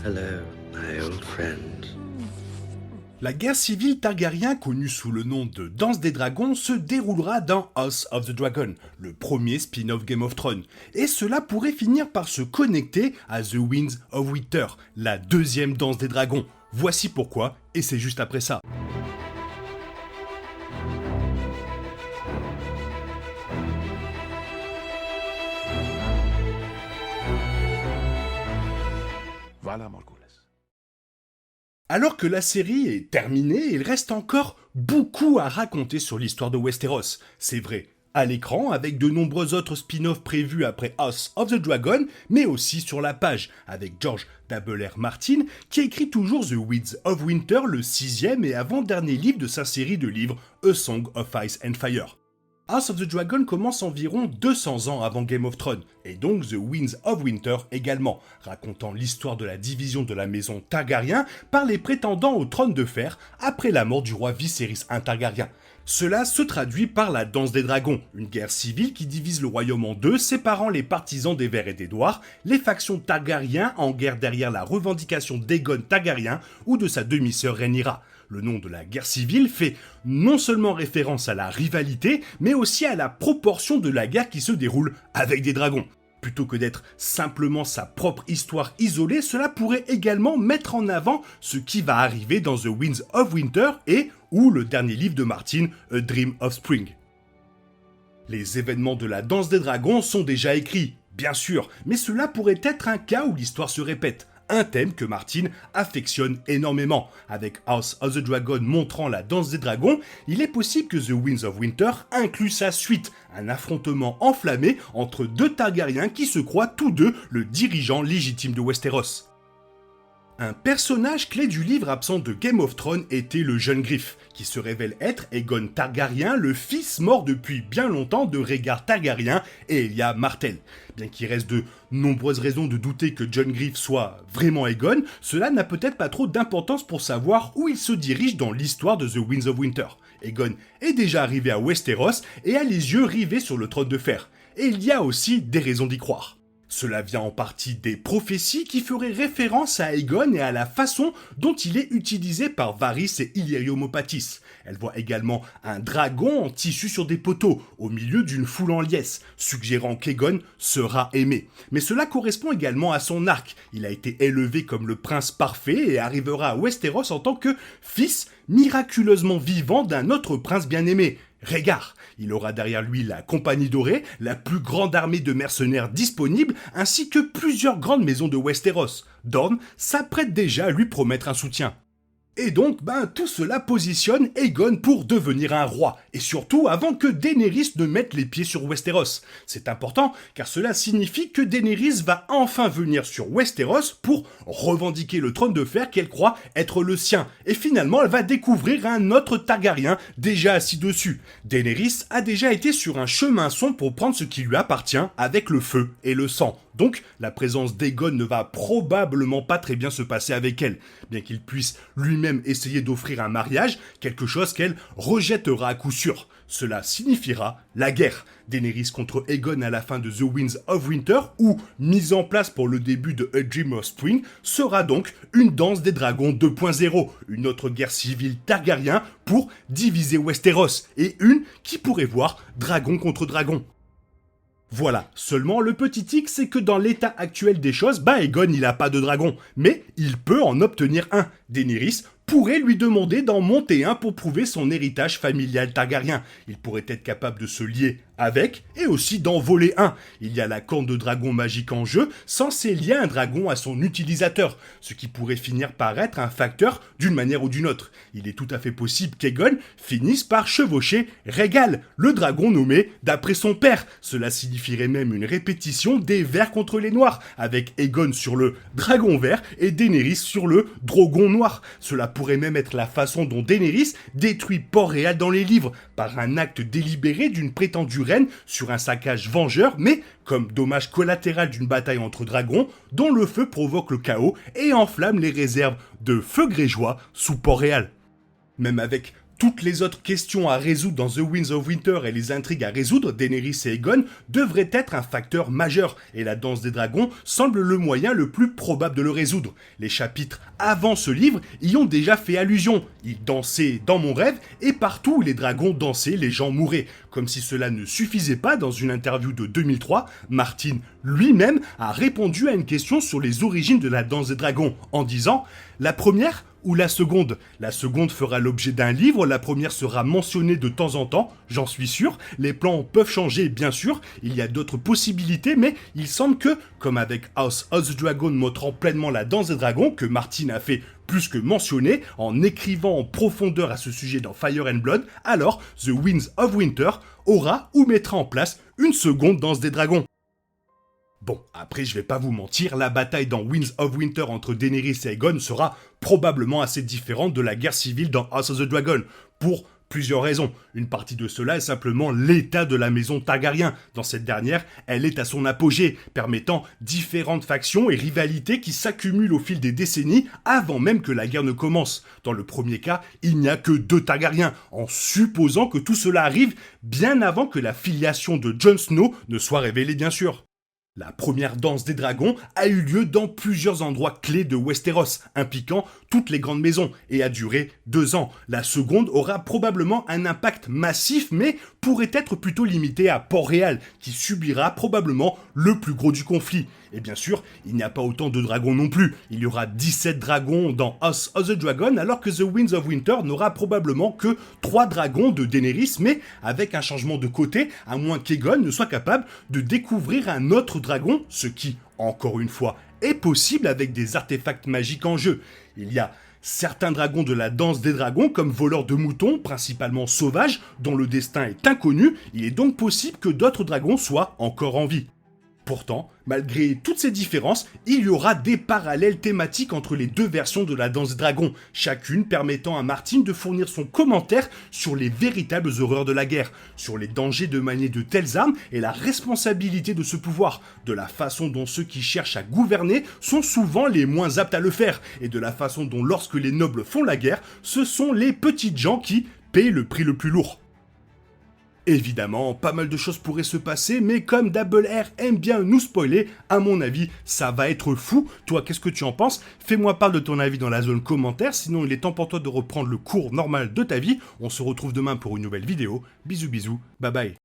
Hello, my old friend. La guerre civile Targaryen, connue sous le nom de Danse des Dragons, se déroulera dans House of the Dragon, le premier spin-off Game of Thrones, et cela pourrait finir par se connecter à The Winds of Winter, la deuxième Danse des Dragons. Voici pourquoi, et c'est juste après ça. Voilà, Morghulis. Alors que la série est terminée, il reste encore beaucoup à raconter sur l'histoire de Westeros. C'est vrai, à l'écran, avec de nombreux autres spin-offs prévus après House of the Dragon, mais aussi sur la page, avec George R.R. Martin, qui écrit toujours The Winds of Winter, le 6e et avant-dernier livre de sa série de livres A Song of Ice and Fire. House of the Dragon commence environ 200 ans avant Game of Thrones, et donc The Winds of Winter également, racontant l'histoire de la division de la maison Targaryen par les prétendants au trône de fer après la mort du roi Viserys I Targaryen. Cela se traduit par la Danse des Dragons, une guerre civile qui divise le royaume en deux, séparant les partisans des Verts et des Noirs, les factions Targaryen en guerre derrière la revendication d'Aegon Targaryen ou de sa demi-sœur Rhaenyra. Le nom de la guerre civile fait non seulement référence à la rivalité, mais aussi à la proportion de la guerre qui se déroule avec des dragons. Plutôt que d'être simplement sa propre histoire isolée, cela pourrait également mettre en avant ce qui va arriver dans The Winds of Winter et ou le dernier livre de Martin, A Dream of Spring. Les événements de la Danse des Dragons sont déjà écrits, bien sûr, mais cela pourrait être un cas où l'histoire se répète. Un thème que Martin affectionne énormément. Avec House of the Dragon montrant la Danse des Dragons, il est possible que The Winds of Winter inclue sa suite, un affrontement enflammé entre deux Targaryens qui se croient tous deux le dirigeant légitime de Westeros. Un personnage clé du livre absent de Game of Thrones était le jeune Griff, qui se révèle être Aegon Targaryen, le fils mort depuis bien longtemps de Rhaegar Targaryen et Elia Martell. Bien qu'il reste de nombreuses raisons de douter que John Griff soit vraiment Aegon, cela n'a peut-être pas trop d'importance pour savoir où il se dirige dans l'histoire de The Winds of Winter. Aegon est déjà arrivé à Westeros et a les yeux rivés sur le trône de fer, et il y a aussi des raisons d'y croire. Cela vient en partie des prophéties qui feraient référence à Aegon et à la façon dont il est utilisé par Varys et Illyrio Mopatis. Elle voit également un dragon en tissu sur des poteaux, au milieu d'une foule en liesse, suggérant qu'Aegon sera aimé. Mais cela correspond également à son arc. Il a été élevé comme le prince parfait et arrivera à Westeros en tant que fils miraculeusement vivant d'un autre prince bien-aimé, Rhaegar. Il aura derrière lui la Compagnie Dorée, la plus grande armée de mercenaires disponible, ainsi que plusieurs grandes maisons de Westeros. Dorne s'apprête déjà à lui promettre un soutien. Et donc, tout cela positionne Aegon pour devenir un roi, et surtout avant que Daenerys ne mette les pieds sur Westeros. C'est important, car cela signifie que Daenerys va enfin venir sur Westeros pour revendiquer le trône de fer qu'elle croit être le sien, et finalement elle va découvrir un autre Targaryen déjà assis dessus. Daenerys a déjà été sur un chemin sombre pour prendre ce qui lui appartient avec le feu et le sang. Donc, la présence d'Aegon ne va probablement pas très bien se passer avec elle, bien qu'il puisse lui-même essayer d'offrir un mariage, quelque chose qu'elle rejettera à coup sûr. Cela signifiera la guerre. Daenerys contre Aegon à la fin de The Winds of Winter, ou mise en place pour le début de A Dream of Spring, sera donc une danse des dragons 2.0, une autre guerre civile Targaryen pour diviser Westeros, et une qui pourrait voir dragon contre dragon. Voilà, seulement le petit tic, c'est que dans l'état actuel des choses, Aegon il a pas de dragon, mais il peut en obtenir un. Daenerys pourrait lui demander d'en monter un pour prouver son héritage familial Targaryen. Il pourrait être capable de se lier avec, et aussi d'en voler un. Il y a la corne de dragon magique en jeu, censée lier un dragon à son utilisateur, ce qui pourrait finir par être un facteur d'une manière ou d'une autre. Il est tout à fait possible qu'Aegon finisse par chevaucher Rhaegal, le dragon nommé d'après son père. Cela signifierait même une répétition des Verts contre les Noirs, avec Aegon sur le dragon vert et Daenerys sur le drogon noir. Cela pourrait même être la façon dont Daenerys détruit Port-Réal dans les livres, par un acte délibéré d'une prétendue reine sur un saccage vengeur, mais comme dommage collatéral d'une bataille entre dragons, dont le feu provoque le chaos et enflamme les réserves de feu grégeois sous Port-Réal. Même avec Toutes les autres questions à résoudre dans The Winds of Winter et les intrigues à résoudre, Daenerys et Aegon, devraient être un facteur majeur, et la danse des dragons semble le moyen le plus probable de le résoudre. Les chapitres avant ce livre y ont déjà fait allusion. Ils dansaient dans mon rêve, et partout où les dragons dansaient, les gens mouraient. Comme si cela ne suffisait pas, dans une interview de 2003, Martin lui-même a répondu à une question sur les origines de la danse des dragons, en disant « La première ou la seconde ? La seconde fera l'objet d'un livre, la première sera mentionnée de temps en temps, j'en suis sûr. Les plans peuvent changer, bien sûr, il y a d'autres possibilités, mais il semble que, comme avec House of the Dragon montrant pleinement la danse des dragons, que Martin a fait plus que mentionner, en écrivant en profondeur à ce sujet dans Fire and Blood, alors The Winds of Winter aura ou mettra en place une seconde danse des dragons. Bon, après je vais pas vous mentir, la bataille dans Winds of Winter entre Daenerys et Aegon sera probablement assez différente de la guerre civile dans House of the Dragon, pour plusieurs raisons. Une partie de cela est simplement l'état de la maison Targaryen. Dans cette dernière, elle est à son apogée, permettant différentes factions et rivalités qui s'accumulent au fil des décennies avant même que la guerre ne commence. Dans le premier cas, il n'y a que 2 Targaryens, en supposant que tout cela arrive bien avant que la filiation de Jon Snow ne soit révélée bien sûr. La première danse des dragons a eu lieu dans plusieurs endroits clés de Westeros, impliquant toutes les grandes maisons, et a duré 2 ans. La seconde aura probablement un impact massif, mais pourrait être plutôt limitée à Port-Réal, qui subira probablement le plus gros du conflit. Et bien sûr, il n'y a pas autant de dragons non plus. Il y aura 17 dragons dans House of the Dragon, alors que The Winds of Winter n'aura probablement que 3 dragons de Daenerys, mais avec un changement de côté, à moins qu'Aegon ne soit capable de découvrir un autre dragon, ce qui, encore une fois, est possible avec des artefacts magiques en jeu. Il y a certains dragons de la danse des dragons, comme voleurs de moutons, principalement sauvages, dont le destin est inconnu, il est donc possible que d'autres dragons soient encore en vie. Pourtant, malgré toutes ces différences, il y aura des parallèles thématiques entre les 2 versions de la danse des dragons, chacune permettant à Martin de fournir son commentaire sur les véritables horreurs de la guerre, sur les dangers de manier de telles armes et la responsabilité de ce pouvoir, de la façon dont ceux qui cherchent à gouverner sont souvent les moins aptes à le faire, et de la façon dont lorsque les nobles font la guerre, ce sont les petites gens qui paient le prix le plus lourd. Évidemment, pas mal de choses pourraient se passer, mais comme Double R aime bien nous spoiler, à mon avis, ça va être fou. Toi, qu'est-ce que tu en penses ? Fais-moi part de ton avis dans la zone commentaire, sinon il est temps pour toi de reprendre le cours normal de ta vie. On se retrouve demain pour une nouvelle vidéo. Bisous bisous, bye bye.